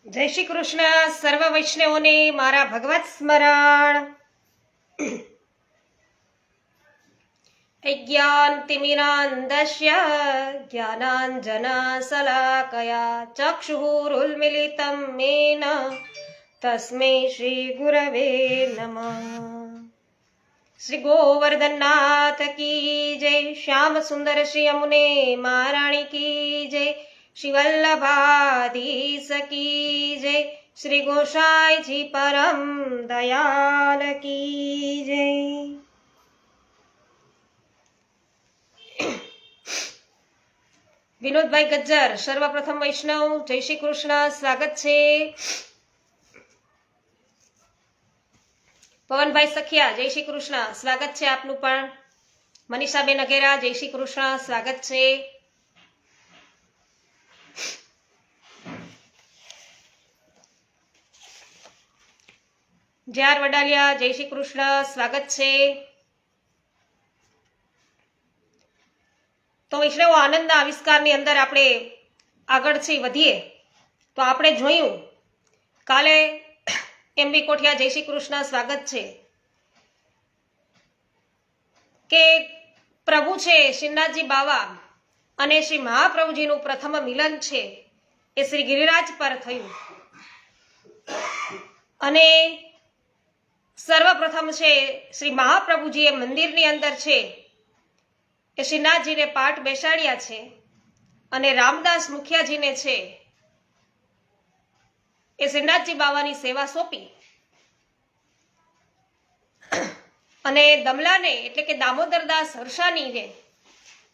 જય શ્રી કૃષ્ણ. સર્વ વૈષ્ણવોને મારા ભગવત સ્મરણ. અજ્ઞાનતિમિરાન્ધસ્ય જ્ઞાનાંજનશલાકયા ચક્ષુરુન્મિલિतं મેન તસ્મૈ શ્રી ગુરવે નમઃ. શ્રી ગોવર્ધનનાથ કી જય. શ્યામ સુંદર શ્રી યમુને મહારાણી કી જય. શ્રી વલ્લભાધીશ કી જય. શ્રી ગોસાઈજી પરમ દયાલ કી જય. વિનોદભાઈ ગજ્જર સર્વપ્રથમ વૈષ્ણવ, જય શ્રી કૃષ્ણ, સ્વાગત છે. પવનભાઈ સખિયા, જય શ્રી કૃષ્ણ, સ્વાગત છે આપનું પણ. મનીષાબેન અઘેરા, જય શ્રી કૃષ્ણ, સ્વાગત છે. જ્યાર વડાલિયા, જય શ્રી કૃષ્ણ, સ્વાગત છે. તો વૈષ્ણવો, આનંદના આવિષ્કારની અંદર આપણે આગળથી વધીએ તો આપણે જોયું કાલે એમબી કોઠિયા, જય શ્રી કૃષ્ણ, સ્વાગત છે, કે પ્રભુ છે શ્રીનાથજી બાવા અને શ્રી મહાપ્રભુજીનું પ્રથમ મિલન છે એ શ્રી ગિરિરાજ પર થયું. અને સર્વપ્રથમ છે શ્રી મહાપ્રભુજીએ મંદિરની અંદર છે એ શ્રીનાથજીને પાઠ બેસાડ્યા છે અને રામદાસ મુખિયાજીને છે એ શ્રીનાથજી બાવાની સેવા સોંપી. અને દમલાને એટલે કે દામોદરદાસ હર્ષાનીને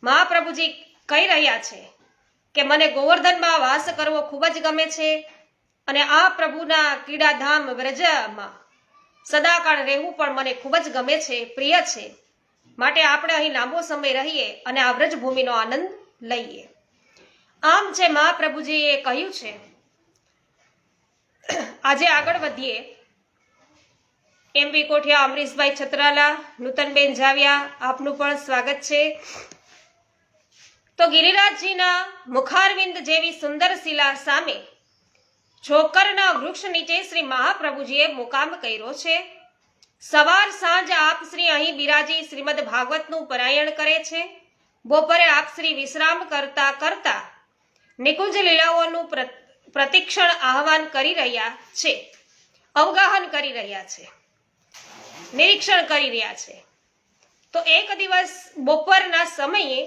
મહાપ્રભુજી કહી રહ્યા છે કે મને ગોવર્ધનમાં વાસ કરવો ખૂબ જ ગમે છે અને આ પ્રભુના કીડાધામ વ્રજમાં સદાકાળ રહેવું પણ મને ખૂબ જ ગમે છે, પ્રિય છે. માટે આપણે અહીં લાંબો સમય રહીએ અને આ વ્રજભૂમિનો આનંદ લઈએ. આમ છે મહાપ્રભુજીએ કહ્યું છે. આજે આગળ વધીએ. એમબી કોઠિયા, અમરીશભાઈ છત્રાલા, નૂતનબેન જાવિયા, આપનું પણ સ્વાગત છે. તો ગિરિરાજજીના મુખારવિંદ જેવી સુંદર શિલા સામે ઠોકરના વૃક્ષ નીચે શ્રી મહાપ્રભુજીએ મુકામ કર્યો છે. સવાર સાંજ આપ શ્રી અહીં બિરાજી શ્રીમદ ભાગવતનું પારાયણ કરે છે. બપોરે આપ શ્રી વિશ્રામ કરતા કરતા નિકુંજ લીલાઓનું પ્રતિક્ષણ આહવાન કરી રહ્યા છે, અવગાહન કરી રહ્યા છે, નિરીક્ષણ કરી રહ્યા છે. તો એક દિવસ બપોરના સમયે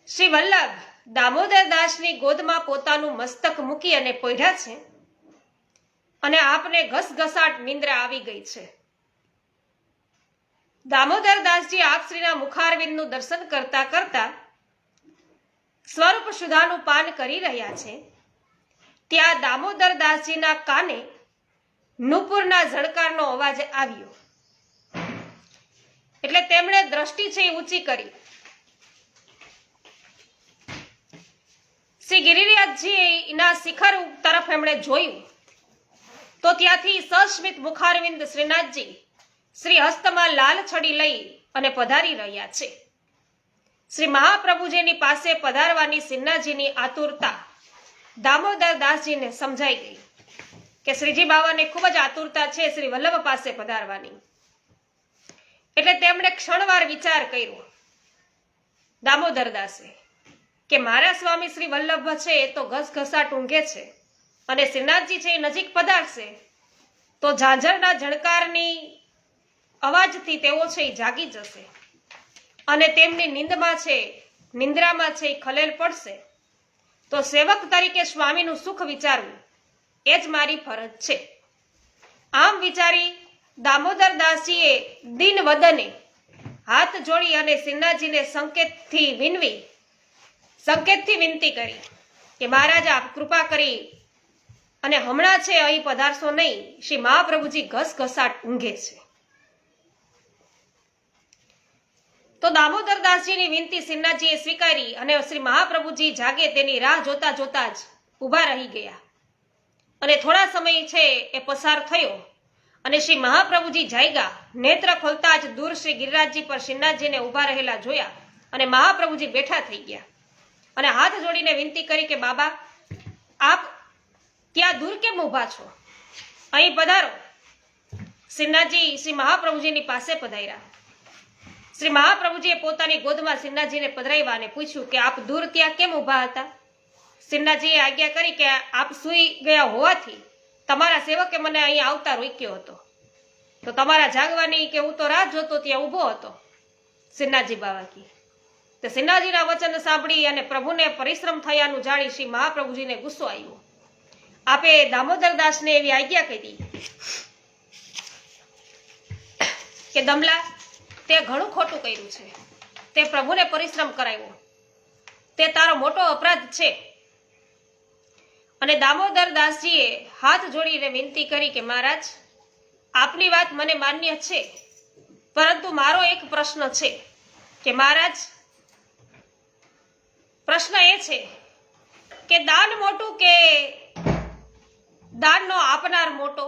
શ્રી વલ્લભ દામોદરદાસની ગોદમાં પોતાનું મસ્તક મૂકી અને પોઢ્યા છે અને આપને ઘસઘસાટ નિંદ્રા આવી ગઈ છે. દામોદરદાસજી આપશ્રીના મુખારવિંદનું દર્શન કરતા કરતા સ્વરૂપ સુધાનું પાન કરી રહ્યા છે. ત્યાં દામોદરદાસજીના કાને નુપુરના ઝણકારનો અવાજ આવ્યો. એટલે તેમણે દ્રષ્ટિ છે ઊંચી કરી. શ્રી ગિરિરાજજીના શિખર તરફ એમણે જોયું તો ત્યાંથી સસ્મિત મુખારવિંદ શ્રીનાથજી શ્રી હસ્તમાં લાલ છડી લઈ અને પધારી રહ્યા છે. શ્રી મહાપ્રભુજીની પાસે પધારવાની શ્રીનાથજીની આતુરતા દામોદરદાસજીને સમજાઈ ગઈ કે શ્રીજી બાવાને ખૂબ જ આતુરતા છે શ્રી વલ્લભ પાસે પધારવાની. એટલે તેમણે ક્ષણવાર વિચાર કર્યો દામોદરદાસે કે મારા સ્વામી શ્રી વલ્લભ છે એ તો ઘસઘસાટ ઊંઘે છે અને શ્રીનાથજી છે એ નજીક પધારશે તો ઝાંઝરના ઝણકારની અવાજથી તેઓ છે એ જાગી જશે અને તેમની નિંદ્રામાં છે એ ખલેલ પડશે. તો સેવક તરીકે સ્વામીનું સુખ વિચારવું એ જ મારી ફરજ છે. આમ વિચારી દામોદરદાસજીએ દિન વદને હાથ જોડી અને શ્રીનાથજીને સંકેતથી વિનંતી કરી કે મહારાજ આપ કૃપા કરી અને હમણાં છે અહીં પધારશો નહીં, શ્રી મહાપ્રભુજી ઘસઘસાટ ઊંઘે છે. તો દામોદરદાસજીની વિનંતી શ્રીનાથજીએ સ્વીકારી અને શ્રી મહાપ્રભુજી જાગે તેની રાહ જોતા જોતા જ ઊભા રહી ગયા. અને થોડા સમય છે એ પસાર થયો અને શ્રી મહાપ્રભુજી જાગ્યા. નેત્ર ખોલતા જ દૂર શ્રી ગિરિરાજજી પર શ્રીનાથજીને ઊભા રહેલા જોયા અને મહાપ્રભુજી બેઠા થઈ ગયા અને હાથ જોડીને વિનંતી કરી કે બાબા આપ ત્યાં દૂર કેમ ઊભા છો? અહીં પધારો. શ્રીનાથજી શ્રી મહાપ્રભુજીની પાસે પધાર્યા. શ્રી મહાપ્રભુજીએ પોતાની ગોદમાં શ્રીનાથજીને પધરાવ્યા અને પૂછ્યું કે આપ દૂર ત્યાં કેમ ઊભા હતા? શ્રીનાથજીએ આજ્ઞા કરી કે આપ સૂઈ ગયા હોવાથી તમારા સેવકે મને અહીં આવતા રોક્યો હતો, તો તમારા જાગવાની કે હું તો રાહ જોતો ત્યાં ઊભો હતો. શ્રીનાથજી બાવા કી તો શ્રીનાથજીના વચન સાંભળી અને પ્રભુને પરિશ્રમ થયાનું જાણી શ્રી મહાપ્રભુજીને ગુસ્સો આવ્યો. આપે દામોદરદાસને એવી આજ્ઞા કરી કે દમલા, તે ઘણું ખોટું કર્યું છે, તે પ્રભુને પરિશ્રમ કરાવ્યો, તે તારો મોટો અપરાધ છે. અને દામોદરદાસજીએ હાથ જોડીને વિનંતી કરી કે મહારાજ, આપની વાત મને માન્ય છે, પરંતુ મારો એક પ્રશ્ન છે કે મહારાજ, પ્રશ્ન એ છે કે દાન મોટું કે દાનનો આપનાર મોટો?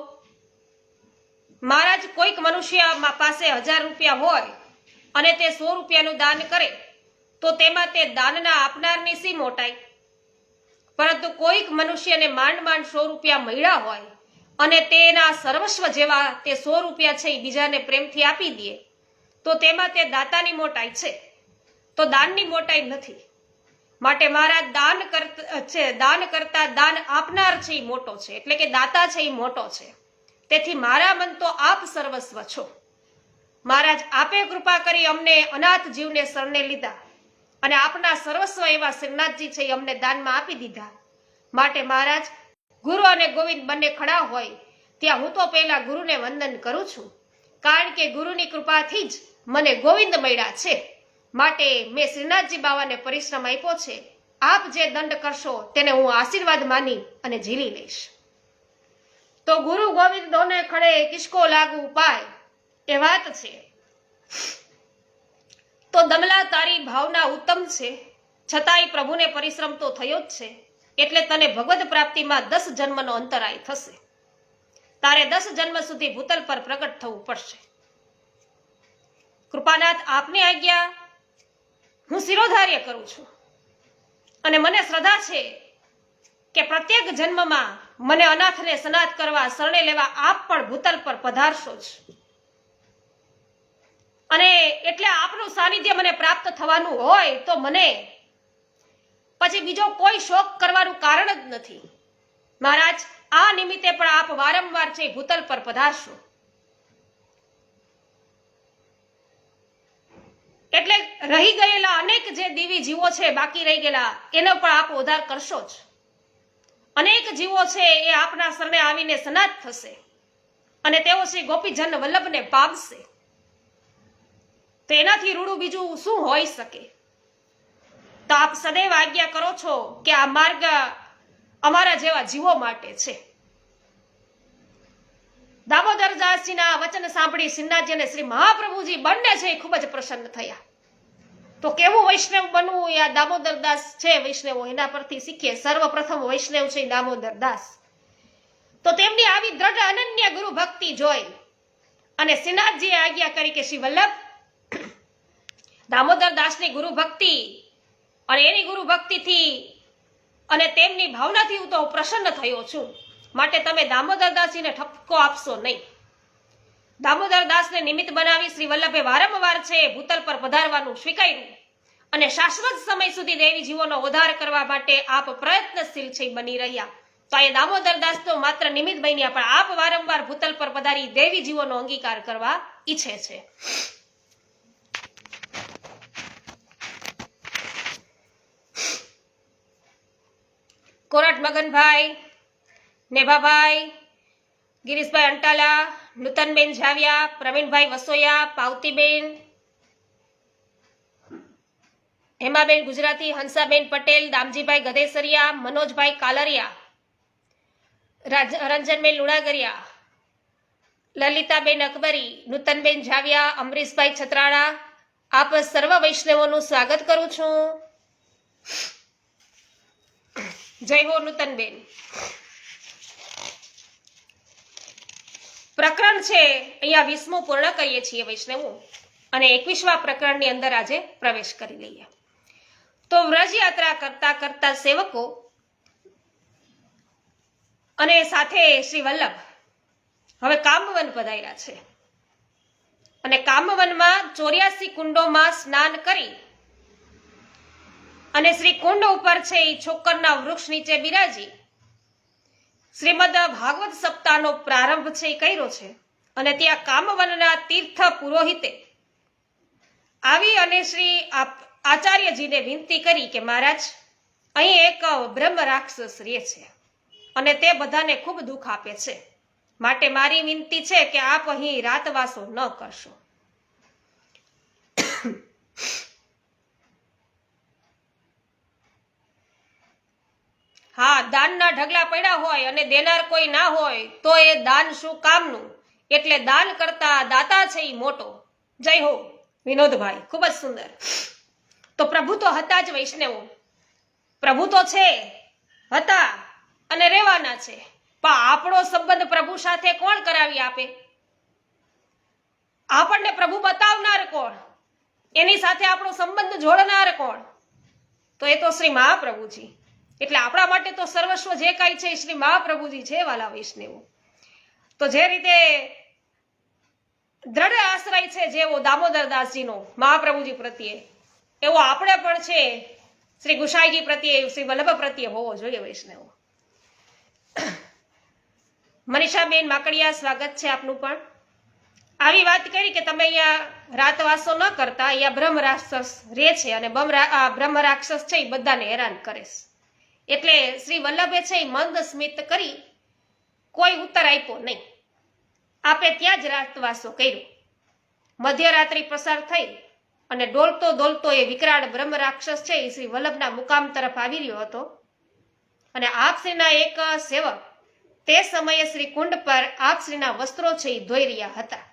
મહારાજ, કોઈક મનુષ્ય પાસે 1000 રૂપિયા હોય અને તે 100 રૂપિયાનું દાન કરે તો તેમાં તે દાનના આપનારની શી મોટાઈ? પરંતુ કોઈક મનુષ્યને માંડ 100 રૂપિયા મળ્યા હોય અને તેના સર્વસ્વ જેવા તે 100 રૂપિયા છે એ બીજાને પ્રેમથી આપી દે તો તેમાં તે દાતાની મોટાઈ છે, તો દાનની મોટાઈ નથી. માટે મહારાજ, દાન કરતા દાન આપનાર છે એ મોટો છે, એટલે કે દાતા છે એ મોટો છે. તેથી મારા મન તો આપ સર્વસ્વ છો. મહારાજ, આપે કૃપા કરી અમને અનાથ જીવને શરણે લીધા અને આપના સર્વસ્વ એવા શ્રીનાથજી છે એ અમને દાનમાં આપી દીધા. માટે મહારાજ, ગુરુ અને ગોવિંદ બંને ખડા હોય ત્યાં હું તો પહેલા ગુરુને વંદન કરું છું, કારણ કે ગુરુની કૃપાથી જ મને ગોવિંદ મળ્યા છે. માટે મેં શ્રીનાથજી બાવાને પરિશ્રમ આપ્યો છે. આપ જે દંડ કરશો તેને હું આશીર્વાદ માની અને ઝીલી લઈશ. તો ગુરુ ગોવિંદ દોને ખડે કિસકો લાગુ પાય, એ વાત છે. તો દમલા, તારી ભાવના ઉત્તમ છે, છતાંય પ્રભુને પરિશ્રમ તો થયો જ છે, એટલે તને ભગવદ પ્રાપ્તિમાં 10 જન્મનો અંતરાય થશે. તારે 10 જન્મ સુધી ભૂતલ પર પ્રગટ થવું પડશે. કૃપાનાથ, આપની આજ્ઞા હું શિરોધાર્ય કરું છું અને મને શ્રદ્ધા છે કે પ્રત્યેક જન્મમાં મને અનાથને સનાથ કરવા, શરણે લેવા આપ પણ ભૂતલ પર પધારશો જ. અને એટલે આપનું સાનિધ્ય મને પ્રાપ્ત થવાનું હોય તો મને પછી બીજો કોઈ શોક કરવાનું કારણ જ નથી. મહારાજ, આ નિમિત્તે પણ આપ વારંવાર છે ભૂતલ પર પધારશો. એટલે રહી ગયેલા અનેક જે દિવી જીવો છે બાકી રહી ગયેલા, એનો પણ આપ ઉદ્ધાર કરશો જ. અનેક જીવો છે એ આપના શરણે આવીને સનાથ થશે અને તેઓ શ્રી ગોપીજન વલ્લભને પામશે. તો એનાથી રૂડું બીજું શું હોઈ શકે? તો આપ સદૈવ આજ્ઞા કરો છો કે આ માર્ગ અમારા જેવા જીવો માટે છે. દામોદરદાસજીના વચન સાંભળી શ્રીનાથજી અને શ્રી મહાપ્રભુજી બંને છે ખૂબ જ પ્રસન્ન થયા. તો કેવું વૈષ્ણવ બનવું એ આ દામોદરદાસ છે વૈષ્ણવો, એના પરથી શીખીએ. સર્વપ્રથમ વૈષ્ણવ છે દામોદરદાસ. તો તેમની આવી દ્રઢ અનન્ય ગુરુ ભક્તિ જોઈ અને શ્રીનાથજીએ આજ્ઞા કરી કે શ્રી વલ્લભ, દામોદરદાસની ગુરુ ભક્તિ અને એની ગુરુ ભક્તિથી અને તેમની ભાવનાથી હું તો પ્રસન્ન થયો છું. માટે તમે દામોદરદાસજીને ઠપકો આપશો નહીં. દામોદરદાસને નિમિત્ત બનાવી શ્રી વલ્લભે વારંવાર છે ભૂતલ પર પધારવાનું સ્વીકાર્યું અને શાશ્વત સમય સુધી દેવી જીવોનો ઉદ્ધાર કરવા માટે આપ પ્રયત્નશીલ છે બની રહ્યા. તો એ દામોદરદાસ તો માત્ર નિમિત્ત બન્યા, પણ આપ વારંવાર ભૂતલ પર પધારી દેવી જીવોનો અંગીકાર કરવા ઈચ્છે છે. કોરટ મગનભાઈ, નેભાભાઈ, ગિરીશભાઈ અંટાલા, નૂતનબેન ઝાવિયા, પ્રવીણભાઈ વસોયા, પાવતીબેન, હેમાબેન ગુજરાતી, હંસાબેન પટેલ, દામજીભાઈ ગધેસરિયા, મનોજભાઈ કાલરિયા, રંજનબેન લુણાગરિયા, લલિતાબેન અકબરી, નૂતનબેન ઝાવિયા, અમરીશભાઈ છત્રાળા, આપ સર્વ વૈષ્ણવોનું સ્વાગત કરું છું. જય હો નૂતનબેન. પ્રકરણ છે અહીંયા 20મું પૂર્ણ કરીએ છીએ વૈષ્ણવો અને 21મા પ્રકરણની અંદર આજે પ્રવેશ કરી લઈએ. તો વ્રજ યાત્રા કરતા કરતા સેવકો અને સાથે શ્રી વલ્લભ હવે કામવન પધાર્યા છે અને કામવનમાં 84 કુંડોમાં સ્નાન કરી અને શ્રી કુંડ ઉપર છે એ છોકરના વૃક્ષ નીચે બિરાજી શ્રીમદ ભાગવત સપ્તાહનો પ્રારંભ છે એ કર્યો છે અને ત્યાં કામવનના તીર્થ પુરોહિતે આવી અને શ્રી આચાર્યજીને વિનંતી કરી કે મહારાજ અહીં એક બ્રહ્મ રાક્ષસ રહે છે અને તે બધાને ખૂબ દુઃખ આપે છે, માટે મારી વિનંતી છે કે આપ અહીં રાતવાસો ન કરશો. હા, દાનના ઢગલા પડ્યા હોય અને દેનાર કોઈ ના હોય તો એ દાન શું કામનું, એટલે દાન કરતા દાતા છે એ મોટો. જય હો વિનોદભાઈ, ખૂબ જ સુંદર. તો પ્રભુ તો હતા જ વૈષ્ણવો, પ્રભુ તો છે, હતા અને રહેવાના છે, પણ આપણો સંબંધ પ્રભુ સાથે કોણ કરાવી આપે? આપણને પ્રભુ બતાવનાર કોણ? એની સાથે આપણો સંબંધ જોડનાર કોણ? તો એ તો શ્રી મહાપ્રભુજી. એટલે આપણા માટે તો સર્વસ્વ જે કાંઈ છે શ્રી મહાપ્રભુજી છે. વાલા વૈષ્ણવો, તો જે રીતે દ્રઢ આશ્રય છે જેવો દામોદરદાસજીનો મહાપ્રભુજી પ્રત્યે, એવો આપણે પણ છે શ્રી ગુસાઈજી પ્રત્યે, શ્રી વલ્લભ પ્રત્યે હોવો જોઈએ વૈષ્ણવો. મનીષાબેન માકડિયા, સ્વાગત છે આપનું પણ. આવી વાત કરી કે તમે અહીંયા રાતવાસો ન કરતા, અહીંયા બ્રહ્મ રાક્ષસ રહે છે અને બ્રહ્મ રાક્ષસ છે એ બધાને હેરાન કરે છે. એટલે શ્રી વલ્લભે છે એ મંદ સ્મિત કરી કોઈ ઉત્તર આપ્યો નહીં. આપે ત્યાં જ રાતવાસો કર્યો. મધ્યરાત્રિ પસાર થઈ અને ડોલતો ડોલતો એ વિકરાળ બ્રહ્મ રાક્ષસ છે એ શ્રી વલ્લભના મુકામ તરફ આવી રહ્યો હતો અને આપશ્રીના એક સેવક તે સમયે શ્રી કુંડ પર આપશ્રીના વસ્ત્રો છે એ ધોઈ રહ્યા હતા.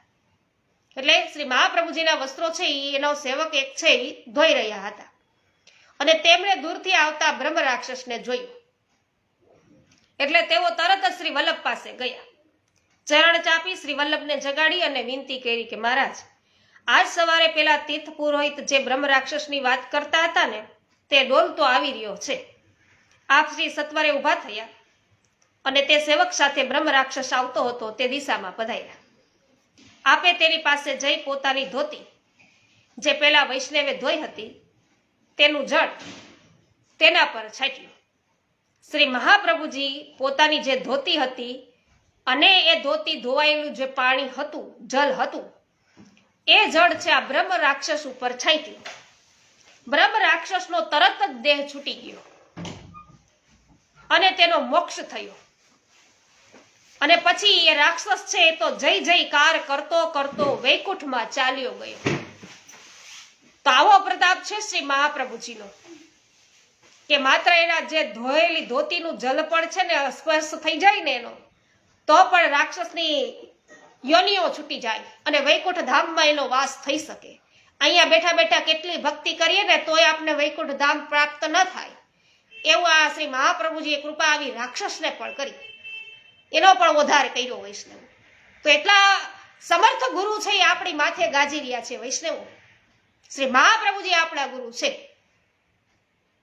એટલે શ્રી મહાપ્રભુજીના વસ્ત્રો છે એનો સેવક એક છે એ ધોઈ રહ્યા હતા અને તેમણે દૂરથી આવતા બ્રહ્મ રાક્ષસને જોયું. એટલે તેઓ તરત જ શ્રી વલ્લભ પાસે ગયા, ચરણ ચાપી શ્રી વલ્લભને જગાડી અને વિનંતી કરી કે મહારાજ, આજ સવારે પેલા તીર્થ પુરોહિત જે બ્રહ્મ રાક્ષસની વાત કરતા હતા ને, તે ડોલતો આવી રહ્યો છે. આપ શ્રી સત્વરે ઊભા થયા અને તે સેવક સાથે બ્રહ્મ રાક્ષસ આવતો હતો તે દિશામાં પધાર્યા. આપે તેની પાસે જઈ પોતાની ધોતી જે પેલા વૈષ્ણવે ધોઈ હતી તેનું જળ તેના પર છાંટ્યું. શ્રી મહાપ્રભુજી પોતાની જે ધોતી હતી અને એ ધોતી ધોવાયેલું જે પાણી હતું, જળ હતું, એ જળ છે આ બ્રહ્મ રાક્ષસ ઉપર છાંટ્યું. બ્રહ્મ રાક્ષસનો તરત જ દેહ છૂટી ગયો અને તેનો મોક્ષ થયો. અને પછી એ રાક્ષસ છે એ તો જય જયકાર કરતો કરતો વૈકુંઠમાં ચાલ્યો ગયો. તો આવો પ્રતાપ છે શ્રી મહાપ્રભુજીનો કે માત્ર એના જે ધોયેલી ધોતીનું જલ પણ છે ને સ્પર્શ થઈ જાય ને એનો, તો પણ રાક્ષસની યોનિઓ છૂટી જાય અને વૈકુંઠ ધામમાં એનો વાસ થઈ શકે. અહીંયા બેઠા બેઠા કેટલી ભક્તિ કરીએ ને તોય આપને વૈકુંઠ ધામ પ્રાપ્ત ન થાય, એવું આ શ્રી મહાપ્રભુજીએ કૃપા આવી રાક્ષસને પણ કરી, એનો પણ ઉદ્ધાર કર્યો વૈષ્ણવ. તો એટલા સમર્થ ગુરુ છે એ આપણી માથે ગાજી રહ્યા છે વૈષ્ણવો. શ્રી મહાપ્રભુજી આપણા ગુરુ છે.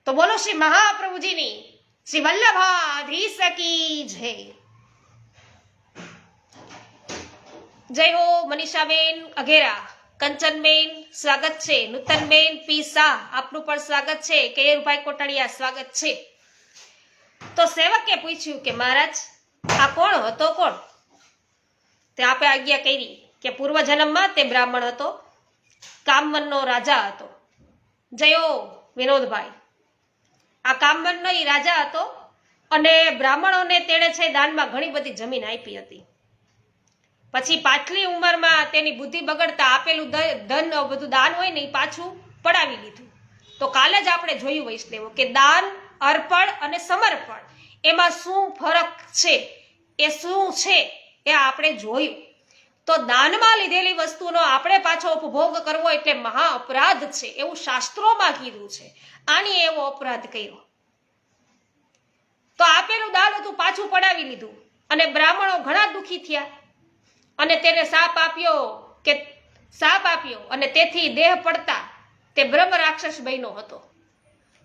તો બોલો શ્રી મહાપ્રભુજીની, શ્રી વલ્લભાધીશ કી જય. જય હો મનીષાબેન અઘેરા, કંચનબેન સ્વાગત છે, નૂતનબેન પી શાહ આપનું પણ સ્વાગત છે, કેયુરભાઈ કોટડિયા સ્વાગત છે. તો સેવકે પૂછ્યું કે મહારાજ આ કોણ હતો? કોણ? તે આપે આજ્ઞા કરી કે પૂર્વજન્મમાં તે બ્રાહ્મણ હતો, કામવનનો રાજા હતો. જયો વિનોદભાઈ, આ કામવનનો એ રાજા હતો અને બ્રાહ્મણોને તેણે છે દાનમાં ઘણી બધી જમીન આપી હતી. પછી પાછલી ઉંમરમાં તેની બુદ્ધિ બગડતા આપેલું ધન બધું દાન હોય ને એ પાછું પડાવી લીધું. તો કાલે જ આપણે જોયું વૈષ્ણવો કે દાન, અર્પણ અને સમર્પણ એમાં શું ફરક છે, એ શું છે એ આપણે જોયું. તો દાનમાં લીધેલી વસ્તુનો આપણે પાછો ઉપભોગ કરવો એટલે મહા અપરાધ છે એવું શાસ્ત્રોમાં કીધું છે. આની એવો અપરાધ કર્યો તો આપેલું દાન હતું પાછું પડાવી લીધું અને બ્રાહ્મણો ઘણા દુઃખી થયા અને તેને શાપ આપ્યો અને તેથી દેહ પડતા તે બ્રહ્મ રાક્ષસ બન્યો હતો.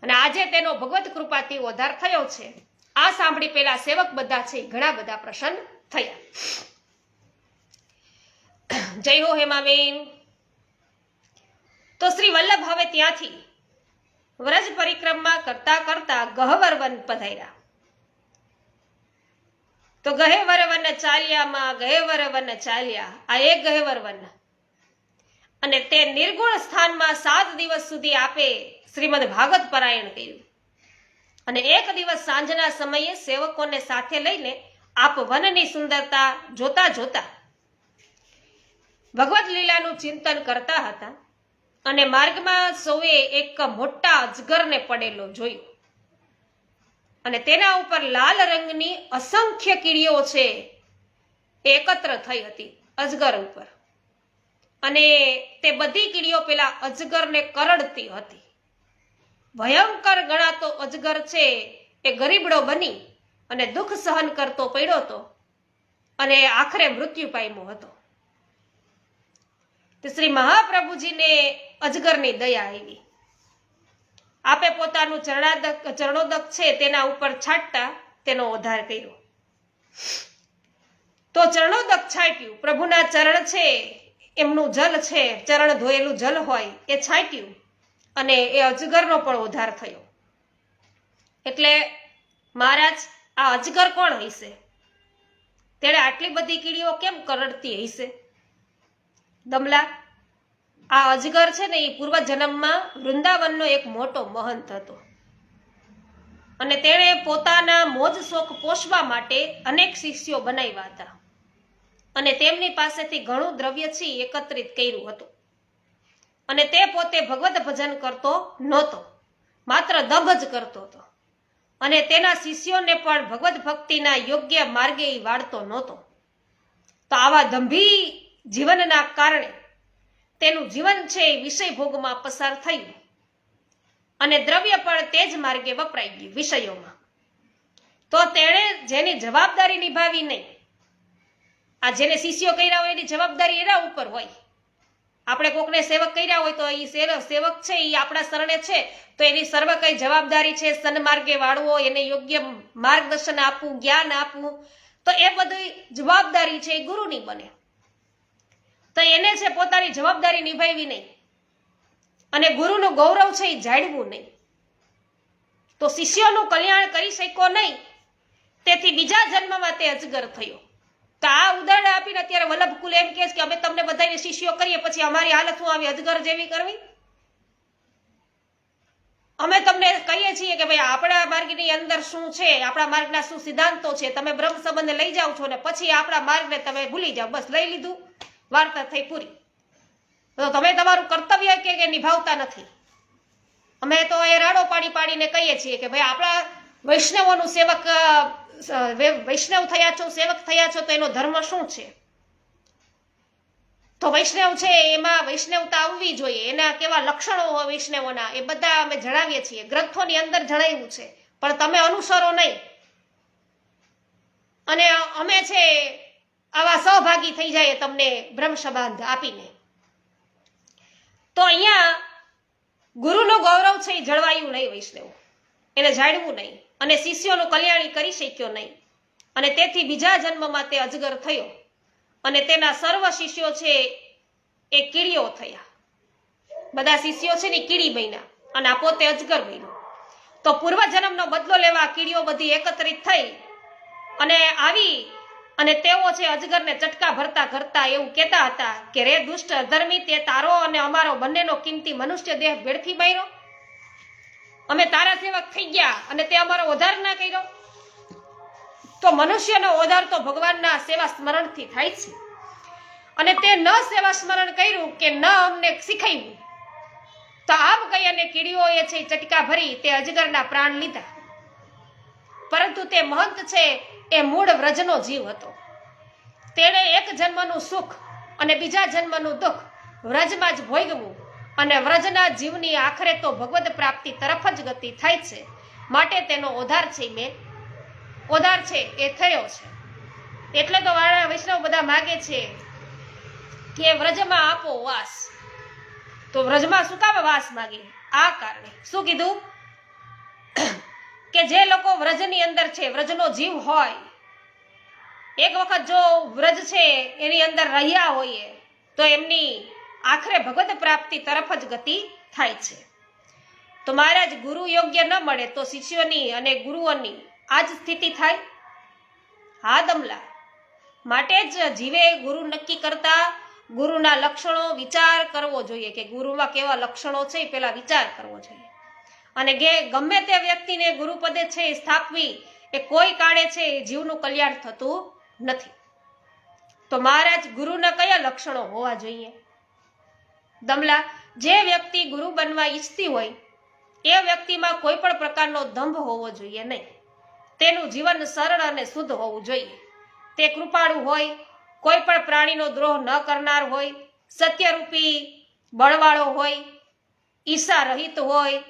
અને આજે તેનો ભગવત કૃપાથી ઉદ્ધાર થયો છે. આ સાંભળી પેલા સેવક બધા છે ઘણા બધા પ્રસન્ન થયા. જય હો હેમાબેન. તો શ્રી વલ્લભ હવે ત્યાંથી વ્રજ પરિક્રમા કરતા કરતા ગહવર વન પધાર્યા. તો ગહેવર વન ચાલ્યામાં ગહેવર વન ચાલ્યા, આ એક ગહેવર વન, અને તે નિર્ગુણ સ્થાનમાં 7 દિવસ સુધી આપે શ્રીમદ ભાગવત પારાયણ કર્યું. અને એક દિવસ સાંજના સમયે સેવકોને સાથે લઈને આપ વનની સુંદરતા જોતા જોતા ભગવત લીલાનું ચિંતન કરતા હતા. અને માર્ગમાં સૌએ એક મોટા અજગરને પડેલો જોયો, અને તેના ઉપર લાલ રંગની અસંખ્ય કીડીઓ છે એ એકત્ર થઈ હતી અજગર ઉપર, અને તે બધી કીડીઓ પેલા અજગરને કરડતી હતી. ભયંકર ગણાતો અજગર છે એ ગરીબડો બની અને દુઃખ સહન કરતો પડ્યો હતો, અને આખરે મૃત્યુ પામ્યો હતો. તે શ્રી મહાપ્રભુજીને અજગરની દયા આવી. આપે પોતાનું ચરણોદક છે તેના ઉપર છાંટતા તેનો ઉદ્ધાર કર્યો. તો ચરણોદક છાંટ્યું, પ્રભુના ચરણ છે એમનું જલ છે, ચરણ ધોયેલું જલ હોય એ છાંટ્યું, અને એ અજગરનો પણ ઉદ્ધાર થયો. એટલે મહારાજ, આ અજગર કોણ હશે? તેણે આટલી બધી કીડીઓ કેમ કરડતી હશે? દમલા, આ અજગર છે ને એ પૂર્વ જન્મમાં વૃંદાવનનો એક મોટો મહંત હતો, અને તેણે પોતાના મોજ શોખ પોષવા માટે અનેક શિષ્યો બનાવ્યા હતા, અને તેમની પાસેથી ઘણું દ્રવ્ય છે એકત્રિત કર્યું હતું. અને તે પોતે ભગવત ભજન કરતો નહોતો, માત્ર દભ જ કરતો હતો, અને તેના શિષ્યોને પણ ભગવત ભક્તિના યોગ્ય માર્ગે વાળતો નહોતો. તો આવા દંભી જીવનના કારણે તેનું જીવન છે એ વિષય ભોગમાં પસાર થયું, અને દ્રવ્ય પણ તે જ માર્ગે વપરાઈ ગયું વિષયોમાં. તો તેણે જેની જવાબદારી નિભાવી નહીં, આ જેને શિષ્યો કર્યા હોય એની જવાબદારી એના ઉપર હોય. આપણે કોકને સેવક કર્યા હોય તો એ સેવક છે એ આપણા શરણે છે, તો એની સર્વ કઈ જવાબદારી છે સન્માર્ગે વાળવો, એને યોગ્ય માર્ગદર્શન આપવું, જ્ઞાન આપવું, તો એ બધી જવાબદારી છે એ ગુરુની બને. તો એને છે પોતાની જવાબદારી નિભાવી નહીં, અને ગુરુનું ગૌરવ છે એ જાળવું નહીં, તો શિષ્યોનું કલ્યાણ કરી શક્યો નહીં. તેથી બીજા જન્મમાં તે અજગર થયો. તો આ ઉદાહરણ આપીને અત્યારે વલ્લભકુલ એમ કહે કે અમે તમને બધાને શિષ્યો કરીએ, પછી અમારી હાલત શું આવી અજગર જેવી કરવી? અમે તમને કહીએ છીએ કે ભાઈ આપણા માર્ગની અંદર શું છે, આપણા માર્ગના શું સિદ્ધાંતો છે, તમે બ્રહ્મ સંબંધ લઈ જાઓ છો ને પછી આપણા માર્ગને તમે ભૂલી જાઓ, બસ લઈ લીધું, વાર્તા થઈ પૂરી. તો તમે તમારું કર્તવ્ય કે નિભાવતા નથી. અમે તો એ રાડો પાડી પાડીને કહીએ છીએ કે ભાઈ આપણા વૈષ્ણવોનું સેવક, વૈષ્ણવ થયા છો, સેવક થયા છો, તો એનો ધર્મ શું છે? તો વૈષ્ણવ છે એમાં વૈષ્ણવતા આવવી જોઈએ, એના કેવા લક્ષણો હોય વૈષ્ણવોના એ બધા અમે જણાવીએ છીએ, ગ્રંથોની અંદર જણાવ્યું છે, પણ તમે અનુસરો નહીં, અને અમે છે આવા સહભાગી થઈ જાય તમને બ્રહ્મ સંબંધ આપીને. તો અહીંયા ગુરુનું ગૌરવ છે એ જળવાયું નહીં, વૈષ્ણવ એને જાળવું નહીં, અને શિષ્યોનું કલ્યાણ કરી શક્યો નહીં, અને તેથી બીજા જન્મમાં તે અજગર થયો, અને તેના સર્વ શિષ્યો છે એ કીડીઓ થયા. બધા શિષ્યો છે ને કીડી બન્યા, અને આ પોતે અજગર બન્યો. તો પૂર્વ જન્મનો બદલો લેવા કીડીઓ બધી એકત્રિત થઈ અને આવી, અને તેઓ છે અજગરને ચટકા ભરતા ભરતા એવું કહેતા હતા કે રે દુષ્ટ અધર્મી, તે તારો અને અમારો બંનેનો કિંમતી મનુષ્ય દેહ વેડફી માર્યો, અમે તારા સેવક થઈ ગયા અને તે અમારો ઉદ્ધાર ના કર્યો. તો મનુષ્યનો ઉદ્ધાર તો ભગવાનના સેવા સ્મરણથી થાય છે, અને તે ન સેવા સ્મરણ કર્યું કે ન અમને શીખાવ્યું, તો આમ કહી અને કીડીઓએ છે ચટકા ભરી તે અજગરના પ્રાણ લીધા. પરંતુ તે મહંત છે એ મૂળ વ્રજનો જીવ હતો. તેણે એક જન્મનું સુખ અને બીજા જન્મનું દુઃખ વ્રજમાં જ ભોગવું, અને વ્રજના જીવની આખરે તો ભગવદ પ્રાપ્તિ તરફ જ ગતિ થાય છે. માટે તેનો ઉદ્ધાર છે એ થયો છે. એટલે તો વૈષ્ણવ બધા માગે છે કે વ્રજમાં આપો વાસ. તો વ્રજમાં શું કામ વાસ માગે? આ કારણે શું કીધું કે કે જે લોકો વ્રજની અંદર છે, વ્રજનો જીવ હોય, એક વખત જો વ્રજ છે એની અંદર રહ્યા હોઈએ તો એમની આખરે ભગવત પ્રાપ્તિ તરફ જ ગતિ થાય છે. તો મહારાજ ગુરુ યોગ્ય ન મળે તો શિષ્યોની અને ગુરુઓની આ જ સ્થિતિ થાય. હા દમલા, માટે જ જીવે ગુરુ નક્કી કરતા ગુરુના લક્ષણો વિચાર કરવો જોઈએ કે ગુરુમાં કેવા લક્ષણો છે એ પેલા વિચાર કરવો જોઈએ. અને ગમે તે વ્યક્તિને ગુરુપદે છે એ સ્થાપવી એ કોઈ કાળે છે એ જીવનું કલ્યાણ થતું નથી. તો મહારાજ ગુરુના કયા લક્ષણો હોવા જોઈએ? દમલા, જે વ્યક્તિ ગુરુ બનવા ઈચ્છતી હોય એ વ્યક્તિમાં કોઈ પણ પ્રકારનો દંભ હોવો જોઈએ નહીં. તેનું જીવન સરળ અને શુદ્ધ હોવું જોઈએ. તે કૃપાળુ હોય, કોઈ પણ પ્રાણીનો દ્રોહ ન કરનાર હોય, સત્યરૂપી બળવાળો હોય, ઈર્ષા રહિત હોય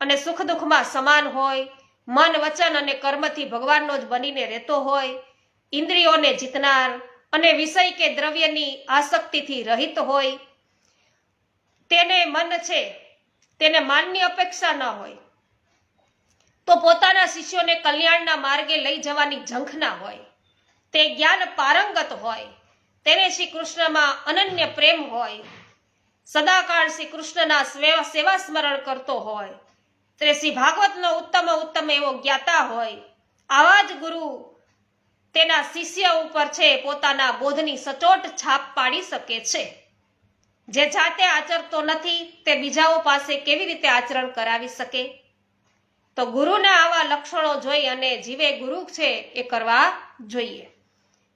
અને સુખ દુઃખમાં સમાન હોય, મન વચન અને કર્મથી ભગવાનનો જ બનીને રહેતો હોય, ઇન્દ્રિયોને જીતનાર અને વિષય કે દ્રવ્યની આસક્તિથી રહિત હોય, તેને મન છે તેને માનની અપેક્ષા ન હોય, તો પોતાના શિષ્યોને કલ્યાણના માર્ગે લઈ જવાની ઝંખ ના હોય, તે જ્ઞાન પારંગત હોય, તેને શ્રી કૃષ્ણમાં અનન્ય પ્રેમ હોય, સદાકાળ શ્રી કૃષ્ણના સેવા સ્મરણ કરતો હોય, તે શ્રી ભાગવતનો ઉત્તમ એવો જ્ઞાતા હોય, આવા જ ગુરુ તેના શિષ્ય ઉપર છે પોતાના બોધની સચોટ છાપ પાડી શકે છે. જે જાતે આચરતો નથી તે બીજાઓ પાસે કેવી રીતે આચરણ કરાવી શકે? તો ગુરુના આવા લક્ષણો જોઈ અને જીવે ગુરુ છે એ કરવા જોઈએ.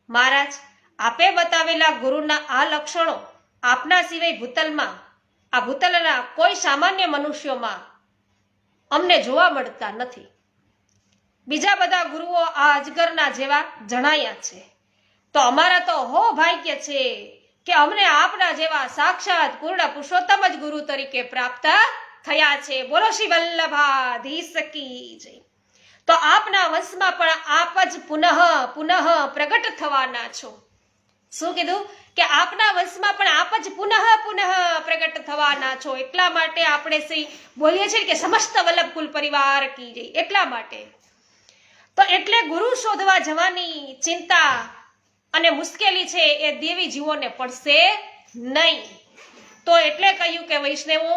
મહારાજ, આપે બતાવેલા ગુરુના આ લક્ષણો આપના સિવાય ભૂતલમાં, આ ભૂતલના કોઈ સામાન્ય મનુષ્યોમાં અમને જોવા મળતા નથી. બીજા બધા ગુરુઓ આ અજગરના જેવા જણાયા છે. તો અમારા તો હો ભાગ્ય છે કે અમને આપના જેવા સાક્ષાત પૂર્ણ પુરુષોત્તમ જ ગુરુ તરીકે પ્રાપ્ત થયા છે. બોલો શ્રી વલ્લભાધીશ કી જય. તો આપના વંશમાં પણ આપ જ પુનઃ પ્રગટ થવાના છો. શું કીધું? કે આપના વંશમાં પણ આપ જ પુનઃ પ્રગટ થવાના છો. એટલા માટે આપણે બોલીએ છીએ કે સમસ્ત વલ્લભ કુલ પરિવાર કી જય. એટલા માટે તો એટલે ગુરુ શોધવા જવાની ચિંતા અને મુશ્કેલી છે એ દેવી જીવોને પડશે નહીં. તો એટલે કહ્યું કે વૈષ્ણવો,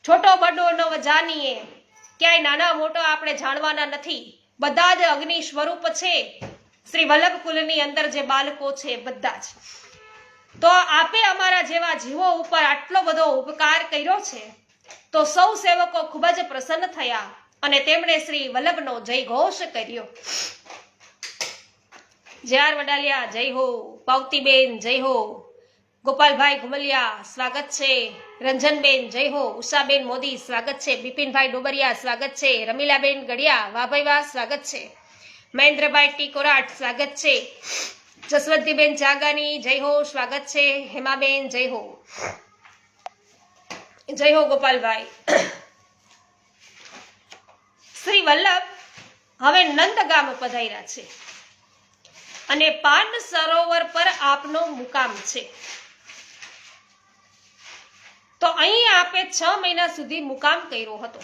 છોટો બડો ન જાણીએ, ક્યાંય નાના મોટો આપણે જાણવાના નથી. બધા જ અગ્નિ સ્વરૂપ છે શ્રી વલ્લભ કુલની અંદર જે બાળકો છે બધા જ. તો આપે અમારા જેવા જીવો ઉપર આટલો બધો ઉપકાર કર્યો છે તો સૌ સેવકો ખૂબ જ પ્રસન્ન થયા અને તેમણે શ્રી વલ્લભનો જય ઘોષ કર્યો. JR વડાલિયા જય હો, પાવતીબેન જય હો, ગોપાલભાઈ ઘુમલિયા સ્વાગત છે, રંજનબેન જય હો, ઉષાબેન મોદી સ્વાગત છે, બિપિનભાઈ ડોબરિયા સ્વાગત છે, રમીલાબેન ગડિયા વાહ ભાઈ વાહ સ્વાગત છે, મહેન્દ્રભાઈ ટી કોરાટ સ્વાગત છે, જસવંતીબેન જાગાની જય હો સ્વાગત છે, હેમાબેન જય હો, જય હો ગોપાલભાઈ. શ્રી વલ્લભ હવે નંદગામ પધાર્યા છે અને પાન સરોવર પર આપનો મુકામ છે. તો અહીં આપે 6 મહિના સુધી મુકામ કર્યો હતો.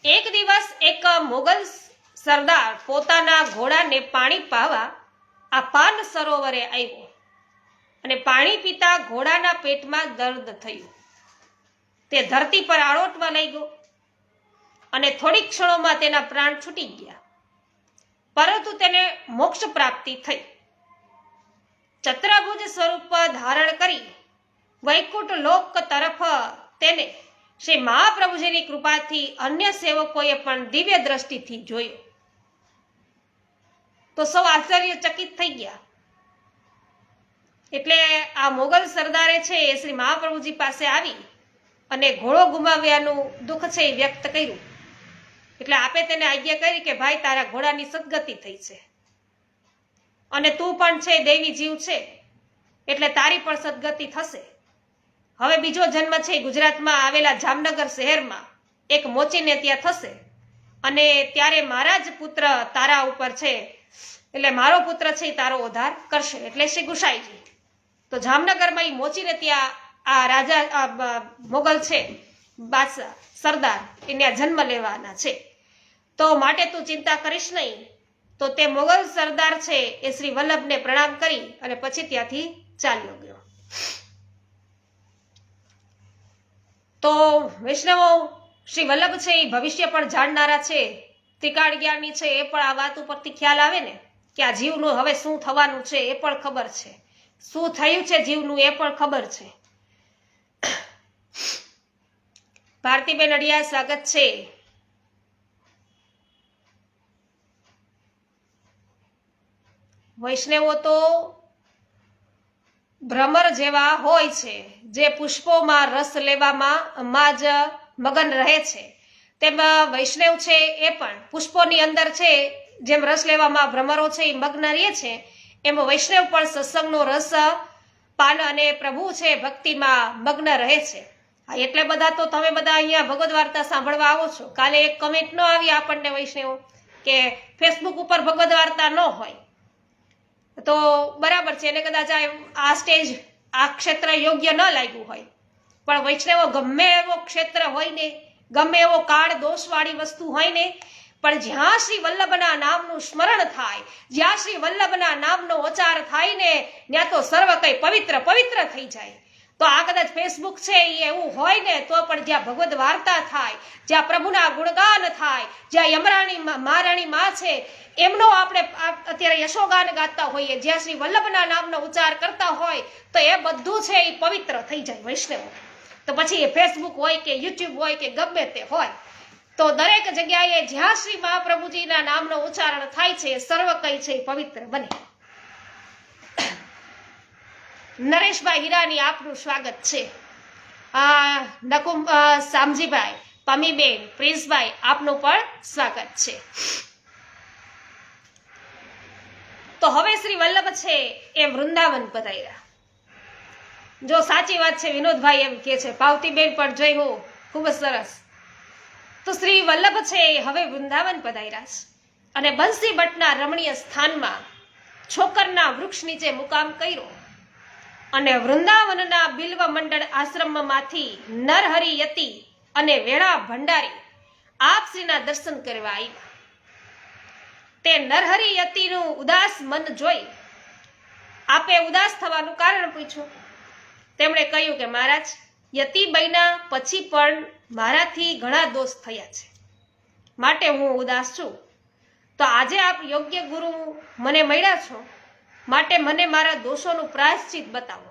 એક દિવસ એક મોગલ સરદાર પોતાના ઘોડાને પાણી પાવા આ પાન સરોવરે આવ્યો અને પાણી પીતા ઘોડાના પેટમાં દર્દ થયું. તે ધરતી પર આળોટવા લાગ્યો અને થોડીક ક્ષણોમાં તેના પ્રાણ છૂટી ગયા, પરંતુ તેને મોક્ષ પ્રાપ્તિ થઈ. ચતુર્ભુજ સ્વરૂપ ધારણ કરી વૈકુંઠ લોક તરફ તેને શ્રી મહાપ્રભુજીની કૃપાથી અન્ય સેવકોએ પણ દિવ્ય દ્રષ્ટિથી જોયો. તો સૌ આશ્ચર્યચકિત થઈ ગયા. એટલે આ મોગલ સરદારે છે એ શ્રી મહાપ્રભુજી પાસે આવી અને ઘોડો ગુમાવ્યાનું દુઃખ છે એ વ્યક્ત કર્યું. એટલે આપે તેને આજ્ઞા કરી કે ભાઈ, તારા ઘોડાની સદગતિ થઈ છે અને તું પણ છે દેવી જીવ છે એટલે તારી પણ સદગતિ થશે. હવે બીજો જન્મ છે ગુજરાતમાં આવેલા જામનગર શહેરમાં એક મોચીને ત્યાં થશે અને ત્યારે મારા જ પુત્ર તારા ઉપર છે, એટલે મારો પુત્ર છે તારો ઉદ્ધાર કરશે, એટલે શ્રી ગુસાઈજી. તો જામનગરમાં એ મોચીને ત્યાં આ રાજા મોગલ છે બાદશાહ સરદાર એને જન્મ લેવાના છે. તો માટે તું ચિંતા કરીશ નહીં. તો તે મોગલ સરદાર છે એ શ્રી વલ્લભને પ્રણામ કરી અને પછી ત્યાંથી ચાલ્યો ગયો. તો વૈષ્ણવો, શ્રી વલ્લભ છે એ ભવિષ્ય પણ જાણનારા છે, ત્રિકાળ જ્ઞાની છે. એ પણ આ વાત ઉપરથી ખ્યાલ આવે ને કે આ જીવનું હવે શું થવાનું છે એ પણ ખબર છે, શું થયું છે જીવનું એ પણ ખબર છે. ભારતીબેન અડિયા, સ્વાગત છે. વૈષ્ણવો તો ભ્રમર જેવા હોય છે, જે પુષ્પોમાં રસ લેવામાં જ મગન રહે છે. તેમાં વૈષ્ણવ છે એ પણ પુષ્પોની અંદર છે જેમ રસ લેવામાં ભ્રમરો છે એ મગ્ન રહે છે, એમ વૈષ્ણવ પણ સત્સંગનો રસ પાન અને પ્રભુ છે ભક્તિમાં મગ્ન રહે છે. એટલે બધા તો તમે બધા અહીંયા ભગવદ વાર્તા સાંભળવા આવો છો. કાલે એક કમેન્ટ ન આવી આપણને વૈષ્ણવ કે ફેસબુક ઉપર ભગવદ વાર્તા ન હોય, તો બરાબર છે, એને કદાચ આ સ્ટેજ આ ક્ષેત્ર યોગ્ય ન લાગ્યું હોય. પણ વૈષ્ણવો ગમે એવો ક્ષેત્ર હોય ને, ગમે એવો કાળ દોષવાળી વસ્તુ હોય ને, પણ જ્યાં શ્રી વલ્લભના નામનું સ્મરણ થાય, જ્યાં શ્રી વલ્લભના નામનો ઉચ્ચાર થાય ને, ત્યાં તો સર્વ કંઈ પવિત્ર પવિત્ર થઈ જાય. તો આ કદાચ ફેસબુક છે એ એવું હોય ને, તો પણ જ્યાં ભગવદ વાર્તા થાય, જ્યાં પ્રભુના ગુણગાન થાય, જ્યાં યમરાણી મહારાણી માં છે એમનો આપણે અત્યારે યશોગાન ગાતા હોઈએ, જ્યાં શ્રી વલ્લભના નામનો ઉચ્ચાર કરતા હોય, તો એ બધું છે એ પવિત્ર થઈ જાય વૈષ્ણવ. તો પછી એ ફેસબુક હોય કે યુટ્યુબ હોય કે ગમે તે હોય, તો દરેક જગ્યાએ જ્યાં શ્રી મહાપ્રભુજીના નામનો ઉચ્ચારણ થાય છે, સર્વ કંઈ છે એ પવિત્ર બને. નરેશભાઈ હીરાની આપનું સ્વાગત છે. શામજીભાઈ, પમીબેન, પ્રિન્સભાઈ આપનું પણ સ્વાગત છે. તો હવે શ્રી વલ્લભ છે એ વૃંદાવન પધાર્યા. જો સાચી વાત છે, વિનોદભાઈ એમ કે છે, પાવતીબેન પણ જય હો, ખૂબ જ સરસ. તો શ્રી વલ્લભ છે એ હવે વૃંદાવન પધાર્યા છે અને બંસી ભટ્ટના રમણીય સ્થાનમાં છોકરના વૃક્ષ નીચે મુકામ કર્યો અને વૃંદાવનના બિલ્વ મંડળ આશ્રમમાંથી નરહરિ યતિ અને વેણા ભંડારી આપશ્રીના દર્શન કરવા આવ્યા. તે નરહરિ યતિનું ઉદાસ મન જોઈ આપે ઉદાસ થવાનું કારણ પૂછ્યું. તેમણે કહ્યું કે મહારાજ, યતિ બન્યા પછી પણ મારાથી ઘણા દોષ થયા છે, માટે હું ઉદાસ છું. તો આજે આપ યોગ્ય ગુરુ મને મળ્યા છો, માટે મને મારા દોષોનું પ્રાયશ્ચિત બતાવો.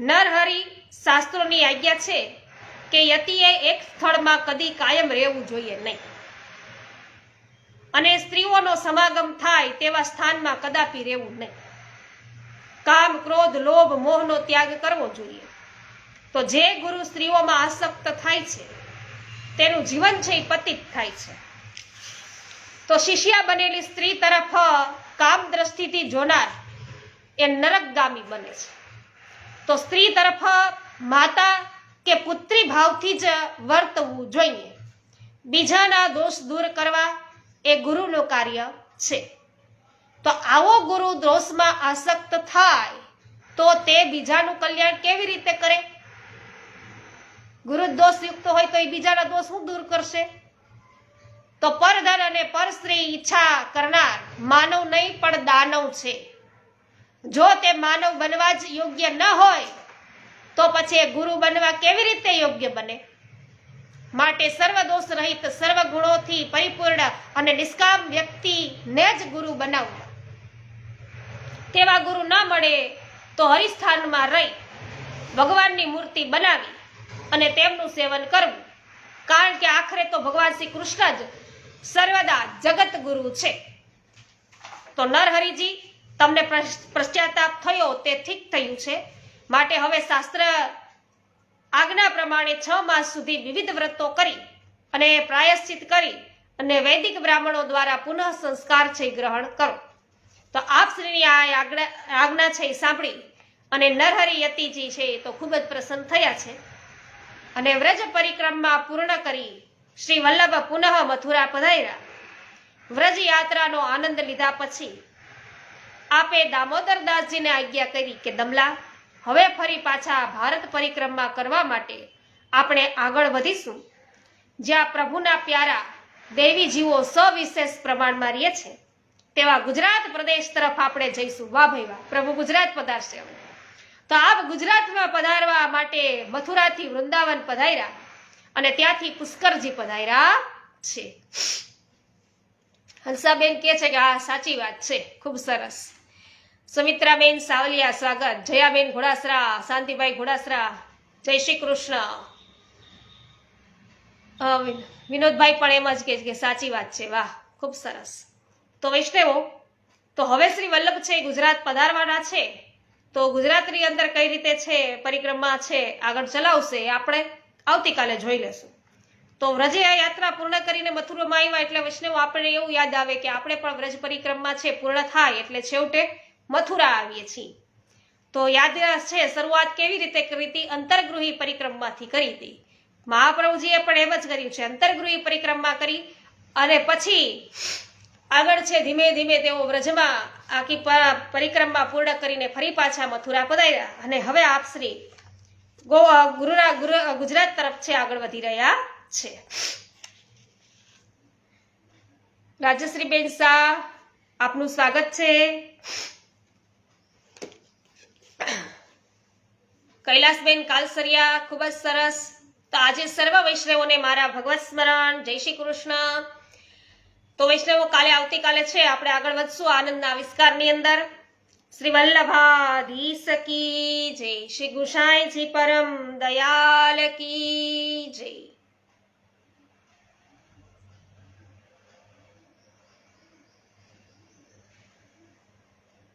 નરહરિ, શાસ્ત્રોની આજ્ઞા છે કે યતિએ એક સ્થળમાં કદી કાયમ રહેવું જોઈએ નહીં અને સ્ત્રીઓનો સમાગમ થાય તેવા સ્થાનમાં કદાપી રહેવું નહીં. કામ, ક્રોધ, લોભ, મોહનો ત્યાગ કરવો જોઈએ. તો જે ગુરુ સ્ત્રીઓમાં આસક્ત થાય છે તેનું જીવન છે એ પતિત થાય છે. તો શિષ્યા બનેલી સ્ત્રી તરફ કામ દ્રષ્ટિથી જોનાર એ નરકગામી બને છે. તો સ્ત્રી તરફ માતા કે પુત્રી ભાવથી જ વર્તવું જોઈએ. બીજાના દોષ દૂર કરવા એ ગુરુનું કાર્ય છે. તો આવો ગુરુ દોષમાં આસક્ત થાય તો તે બીજાનું કલ્યાણ કેવી રીતે કરે? ગુરુ દોષ યુક્ત હોય તો એ બીજાના દોષ શું દૂર કરશે? તો પરધન અને પર સ્ત્રી ઈચ્છા કરનાર માનવ નહીં પણ દાનવ છે. જો તે માનવ બનવા જ યોગ્ય ન હોય તો પછી એ ગુરુ બનવા કેવી રીતે યોગ્ય બને? માટે સર્વ દોષ રહિત, સર્વ ગુણોથી પરિપૂર્ણ અને નિષ્કામ વ્યક્તિને જ ગુરુ બનાવવા. તેવા ગુરુ ન મળે તો હરિસ્થાનમાં રહી ભગવાનની મૂર્તિ બનાવી અને તેમનું સેવન કરવું. કારણ કે આખરે તો ભગવાન શ્રી કૃષ્ણ જ સર્વદા જગત ગુરુ છે. તો નરહરિજી, તમને પશ્ચાતાપ થયો તે ઠીક થયું છે. માટે હવે શાસ્ત્ર આજ્ઞા પ્રમાણે 6 માસ સુધી વિવિધ વ્રતો કરી અને પ્રાયશ્ચિત કરી અને વૈદિક બ્રાહ્મણો દ્વારા પુનઃ સંસ્કાર છે ગ્રહણ કરો. તો આપ શ્રીની આ આજ્ઞા છે સાંભળી અને નરહરિ યતિજી છે તો ખૂબ જ પ્રસન્ન થયા છે અને વ્રજ પરિક્રમા પૂર્ણ કરી શ્રી વલ્લભ પુનઃ મથુરા પધાર્યા. વ્રજ યાત્રાનો આનંદ લીધા પછી આપે દામોદરદાસજીને આજ્ઞા કરી કે દમલા, હવે ફરી પાછા ભારત પરિક્રમા કરવા માટે આપણે આગળ વધીશું. જ્યાં પ્રભુના પ્યારા દેવી જીવો સવિશેષ પ્રમાણમાં રહે છે તેવા ગુજરાત પ્રદેશ તરફ આપણે જઈશું. વાહ ભાઈ વાહ, પ્રભુ ગુજરાત પધારશે. તો આપ ગુજરાતમાં પધારવા માટે મથુરાથી વૃંદાવન પધાર્યા અને ત્યાંથી પુષ્કરજી પધાર્યા છે. હંસાબેન કહે છે કે આ સાચી વાત છે, ખૂબ સરસ. સુમિત્રાબેન સાવલિયા સ્વાગત. જયાબેન ઘોડાસરા, શાંતિભાઈ ઘોડાસરા, જય શ્રી કૃષ્ણ. વિનોદભાઈ પણ એમ જ કહે છે કે સાચી વાત છે. વાહ, ખૂબ સરસ. તો વૈષ્ણવો, તો હવે શ્રી વલ્લભ છે ગુજરાત પધારવાના છે, તો ગુજરાતની અંદર કઈ રીતે છે પરિક્રમા છે આગળ ચલાવશે એ આપણે આવતીકાલે જોઈ લેશું. તો વ્રજે આ યાત્રા પૂર્ણ કરીને મથુરામાં આવ્યા એટલે વૈષ્ણવો આપણે એવું યાદ આવે કે આપણે પણ વ્રજ પરિક્રમા છે પૂર્ણ થાય એટલે છેવટે મથુરા આવીએ છીએ. તો યાદ છે શરૂઆત કેવી રીતે કરી હતી? અંતર્ગૃહી પરિક્રમાથી કરી હતી. મહાપ્રભુજીએ પણ એમ જ કર્યું છે, અંતર્ગૃહી પરિક્રમા કરી અને પછી આગળ છે ધીમે ધીમે તેઓ વ્રજમાં આખી પરિક્રમા પૂર્ણ કરીને ફરી પાછા મથુરા પધાર્યા અને હવે આપ શ્રી ગુજરાત તરફ છે આગળ વધી રહ્યા છે. રાજશ્રીબેન શાહ, આપનું સ્વાગત છે. કૈલાસબેન કાલસરિયા, ખૂબ જ સરસ. તો આજે સર્વ વૈષ્ણવોને મારા ભગવત સ્મરણ, જય શ્રી કૃષ્ણ. તો વૈષ્ણવો, આવતીકાલે છે આપણે આગળ વધશું આનંદના આવિષ્કારની અંદર. શ્રી વલ્લભાધીશ કી જય, શ્રી ગુસાઈજી પરમ દયાલ કી જય.